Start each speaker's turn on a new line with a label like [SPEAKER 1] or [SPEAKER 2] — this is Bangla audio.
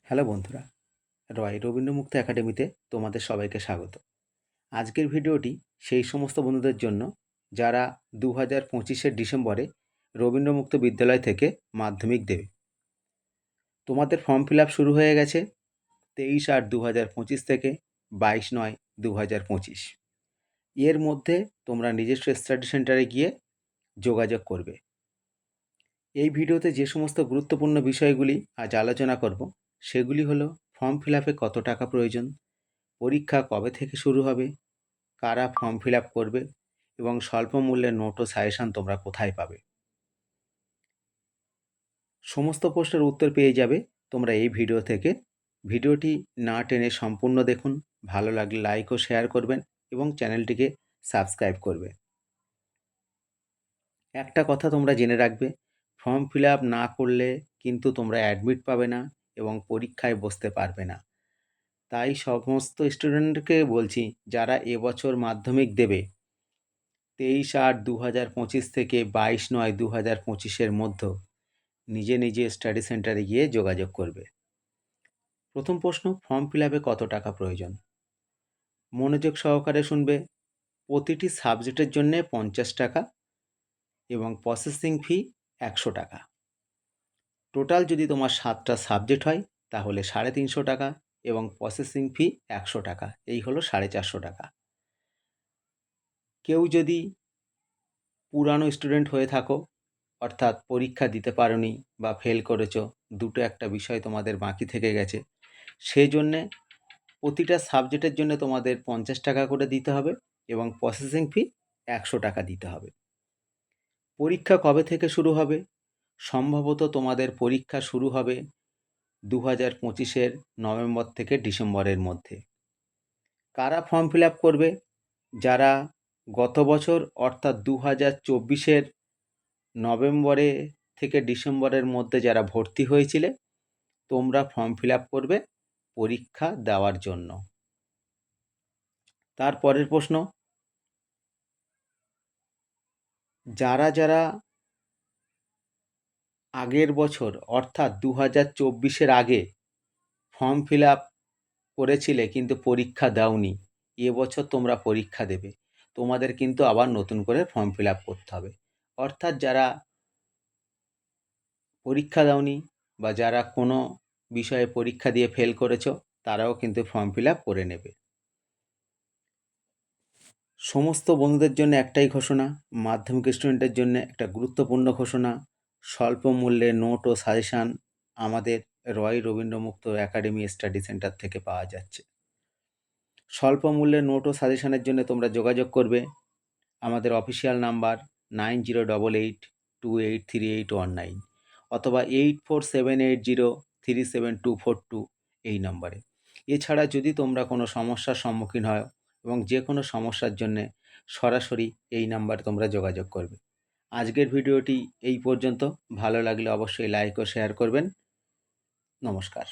[SPEAKER 1] হ্যালো বন্ধুরা, রয় রবীন্দ্রমুক্ত একাডেমিতে তোমাদের সবাইকে স্বাগত। আজকের ভিডিওটি সেই সমস্ত বন্ধুদের জন্য যারা 2025-এর ডিসেম্বরে রবীন্দ্রমুক্ত বিদ্যালয় থেকে মাধ্যমিক দেবে। তোমাদের ফর্ম ফিল আপ শুরু হয়ে গেছে 23/8/2025 থেকে 22/9/2025। এর মধ্যে তোমরা নিজস্ব স্টাডি সেন্টারে গিয়ে যোগাযোগ করবে। এই ভিডিওতে যে সমস্ত গুরুত্বপূর্ণ বিষয়গুলি আজ আলোচনা করব সেগুলি হলো ফর্ম ফিল আপে কত টাকা প্রয়োজন, পরীক্ষা কবে থেকে শুরু হবে, কারা ফর্ম ফিল আপ করবে এবং স্বল্প মূল্যের নোট ও সাজেশান তোমরা কোথায় পাবে। সমস্ত প্রশ্নের উত্তর পেয়ে যাবে তোমরা এই ভিডিও থেকে। ভিডিওটি না টেনে সম্পূর্ণ দেখুন। ভালো লাগলে লাইক ও শেয়ার করবেন এবং চ্যানেলটিকে সাবস্ক্রাইব করবে। একটা কথা তোমরা জেনে রাখবে, ফর্ম ফিল আপ না করলে কিন্তু তোমরা অ্যাডমিট পাবে না এবং পরীক্ষায় বসতে পারবে না। তাই সমস্ত স্টুডেন্টকে বলছি, যারা এবছর মাধ্যমিক দেবে 23/8/2025 থেকে 22/9/2025-এর মধ্যে নিজে নিজে স্টাডি সেন্টারে গিয়ে যোগাযোগ করবে। প্রথম প্রশ্ন, ফর্ম ফিল আপে কত টাকা প্রয়োজন? মনোযোগ সহকারে শুনবে। প্রতিটি সাবজেক্টের জন্য 50 টাকা এবং প্রসেসিং ফি 100 টাকা। টোটাল যদি তোমার 7টা সাবজেক্ট হয় তাহলে 350 টাকা এবং প্রসেসিং ফি 100 টাকা, এই হলো 450 টাকা। কেউ যদি পুরানো স্টুডেন্ট হয়ে থাকো, অর্থাৎ পরীক্ষা দিতে পারোনি বা ফেল করেছো, দুটো একটা বিষয় তোমাদের বাকি থেকে গেছে, সেই জন্যে প্রতিটা সাবজেক্টের জন্য তোমাদের 50 টাকা করে দিতে হবে এবং প্রসেসিং ফি 100 টাকা দিতে হবে। পরীক্ষা কবে থেকে শুরু হবে? সম্ভবত তোমাদের পরীক্ষা শুরু হবে 2025-এর নভেম্বর থেকে ডিসেম্বরের মধ্যে। কারা ফর্ম ফিল আপ করবে? যারা গত বছর অর্থাৎ 2024-এর নভেম্বরে থেকে ডিসেম্বরের মধ্যে যারা ভর্তি হয়েছিলে, তোমরা ফর্ম ফিল আপ করবে পরীক্ষা দেওয়ার জন্য। তারপরের প্রশ্ন, যারা যারা আগের বছর অর্থাৎ 2024-এর আগে ফর্ম ফিল আপ করেছিলে কিন্তু পরীক্ষা দাওনি, এবছর তোমরা পরীক্ষা দেবে, তোমাদের কিন্তু আবার নতুন করে ফর্ম ফিল আপ করতে হবে। অর্থাৎ যারা পরীক্ষা দাওনি বা যারা কোনো বিষয়ে পরীক্ষা দিয়ে ফেল করেছো, তারাও কিন্তু ফর্ম ফিল আপ করে নেবে। সমস্ত বন্ধুদের জন্য একটাই ঘোষণা, মাধ্যমিক স্টুডেন্টের জন্য একটা গুরুত্বপূর্ণ ঘোষণা, স্বল্প মূল্যে নোট ও সাজেশান আমাদের রয় রবীন্দ্রমুক্ত একাডেমি স্টাডি সেন্টার থেকে পাওয়া যাচ্ছে। স্বল্প মূল্যে নোট ও সাজেশানের জন্য তোমরা যোগাযোগ করবে আমাদের অফিসিয়াল নাম্বার 9088283819 অথবা 8478037242 এই নম্বরে। এছাড়া যদি তোমরা কোনো সমস্যার সম্মুখীন হও এবং যে কোনো সমস্যার জন্যে সরাসরি এই নাম্বারে তোমরা যোগাযোগ করবে। আজকের ভিডিওটি এই পর্যন্ত। ভালো লাগলে অবশ্যই লাইক ও শেয়ার করবেন। নমস্কার।